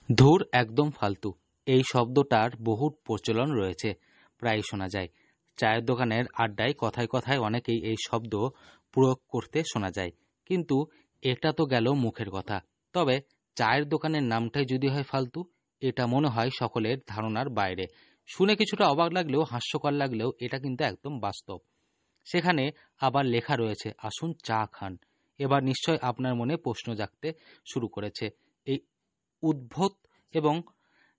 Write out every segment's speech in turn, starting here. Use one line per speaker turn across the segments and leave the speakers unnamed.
ধুর, একদম ফালতু এই শব্দটার বহু প্রচলন রয়েছে, প্রায় শোনা যায়। চায়ের দোকানের আড্ডায় কথায় কথায় অনেকেই এই শব্দ প্রয়োগ করতে শোনা যায়। কিন্তু এটা তো গেল মুখের কথা। তবে চায়ের দোকানের নামটাই যদি হয় ফালতু, এটা মনে হয় সকলের ধারণার বাইরে। শুনে কিছুটা অবাক লাগলেও হাস্যকর লাগলেও এটা কিন্তু একদম বাস্তব। সেখানে আবার লেখা রয়েছে, আসুন চা খান। এবার নিশ্চয় আপনার মনে প্রশ্ন জাগতে শুরু করেছে, এই উদ্ভট এবং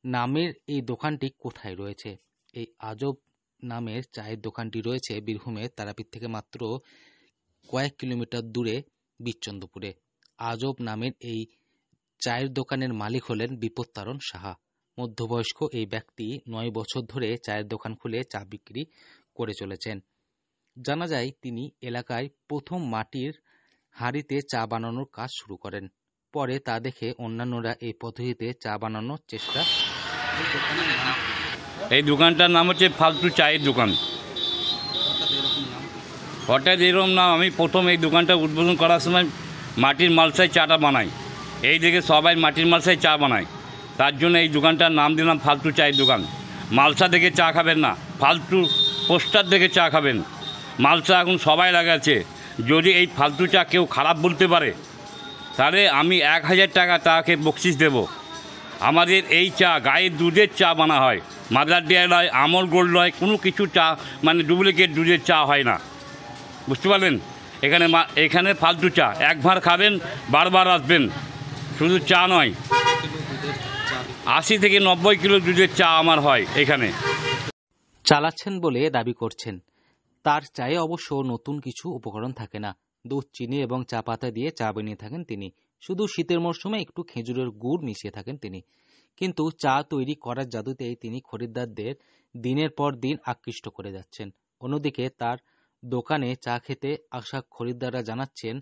নামের এই দোকানটি কোথায় রয়েছে? এই আজব নামের চায়ের দোকানটি রয়েছে বীরভূমের তারাপীঠ থেকে মাত্র কয়েক কিলোমিটার দূরে বিচ্চন্দপুরে। আজব নামের এই চায়ের দোকানের মালিক হলেন বিপত্তারণ সাহা। মধ্যবয়স্ক এই ব্যক্তি ৯ বছর ধরে চায়ের দোকান খুলে চা বিক্রি করে চলেছেন। জানা যায় তিনি এলাকায় প্রথম মাটির হাঁড়িতে চা বানানোর কাজ শুরু করেন। পরে তা দেখে অন্যান্যরা এই পদ্ধতিতে চা বানানোর চেষ্টা।
এই দোকানটার নাম হচ্ছে ফালতু চায়ের দোকান। হঠাৎ এরকম নাম, আমি প্রথম এই দোকানটা উদ্বোধন করার সময় মাটির মালসায় চাটা বানাই, এই দেখে সবাই মাটির মালসায় চা বানায়, তার জন্য এই দোকানটার নাম দিলাম ফালতু চায়ের দোকান। মালসা দেখে চা খাবেন না, ফালতু পোস্টার দেখে চা খাবেন। মালসা এখন সবাই লাগাচ্ছে, যদি এই ফালতু চা কেউ খারাপ বলতে পারে তাহলে আমি ১,০০০ টাকা তাকে বকশিস দেব। আমাদের এই চা গায়ের দুধের চা বানা হয়, মাদার ডেয়ারি নয়, আমল গোল্ড নয়, কোনো কিছু চা মানে ডুপ্লিকেট দুধের চা হয় না, বুঝতে পারলেন? এখানে ফালতু চা, এক ভাঁড় খাবেন বারবার আসবেন। শুধু চা নয়, ৮০ থেকে ৯০ কিলো দুধের চা আমার হয় এখানে।
চালাচ্ছেন বলে দাবি করছেন। তার চায়ে অবশ্য নতুন কিছু উপকরণ থাকে না। দুধ, চিনি এবং চা পাতা দিয়ে চা বানিয়ে থাকেন তিনি। শুধু শীতের মরশুমে একটু খেজুরের গুড় মিশিয়ে থাকেন তিনি। কিন্তু চা তৈরি করার জাদুতেই তিনি খরিদ্দারদের দিনের পর দিন আকৃষ্ট করে যাচ্ছেন। অন্যদিকে তার দোকানে চা খেতে আসা খরিদ্দাররা জানাচ্ছেন,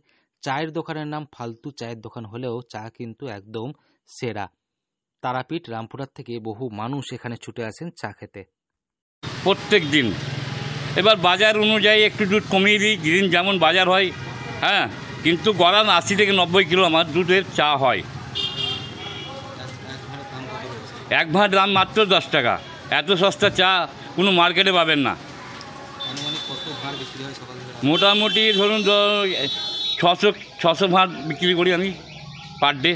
চায়ের দোকানের নাম ফালতু চায়ের দোকান হলেও চা কিন্তু একদম সেরা। তারাপীঠ, রামপুরহাট থেকে বহু মানুষ এখানে ছুটে আসেন চা খেতে
প্রত্যেক দিন। এবার বাজার অনুযায়ী একটু দুধ কমিয়ে দিই, যেদিন যেমন বাজার হয়, হ্যাঁ, কিন্তু গড়ান ৮০ থেকে ৯০ কিলো আমার দুধের চা হয়। এক ভাঁড় দাম মাত্র ১০ টাকা। এত সস্তা চা কোনো মার্কেটে পাবেন না। মোটামুটি ধরুন ৬০০ ভাঁড় বিক্রি করি আমি পার ডে।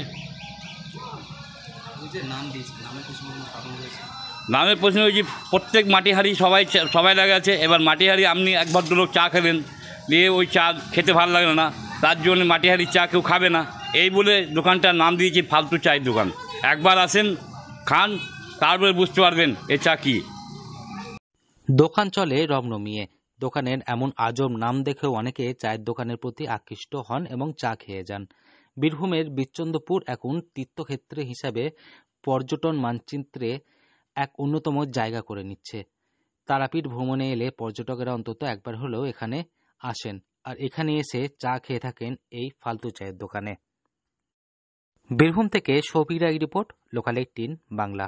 নামের প্রশ্ন হয়েছে, প্রত্যেক মাটি হাঁড়ি সবাই লাগে আছে। এবার মাটি হাঁড়ি আপনি এক ভদ্রলোক চা খেলেন, দিয়ে ওই চা খেতে ভালো লাগে না, তার জন্য মাটি হাঁড়ি চা কেউ খাবে না, এই বলে দোকানটার নাম দিয়েছি ফালতু চায়ের দোকান। একবার আসেন, খান, তারপরে বুঝতে পারবেন এ চা কী।
দোকান চলে রমরমিয়ে। দোকানের এমন আজব নাম দেখেও অনেকে চায়ের দোকানের প্রতি আকৃষ্ট হন এবং চা খেয়ে যান। বীরভূমের বিচ্চন্দপুর এখন তীর্থক্ষেত্র হিসাবে পর্যটন মানচিত্রে এক অন্যতম জায়গা করে নিচ্ছে। তারাপীঠ ভ্রমণে এলে পর্যটকেরা অন্তত একবার হলেও এখানে আসেন, আর এখানে এসে চা খেয়ে থাকেন এই ফালতু চায়ের দোকানে। বীরভূম থেকে শফিক রায় রিপোর্ট, লোকাল 18 বাংলা।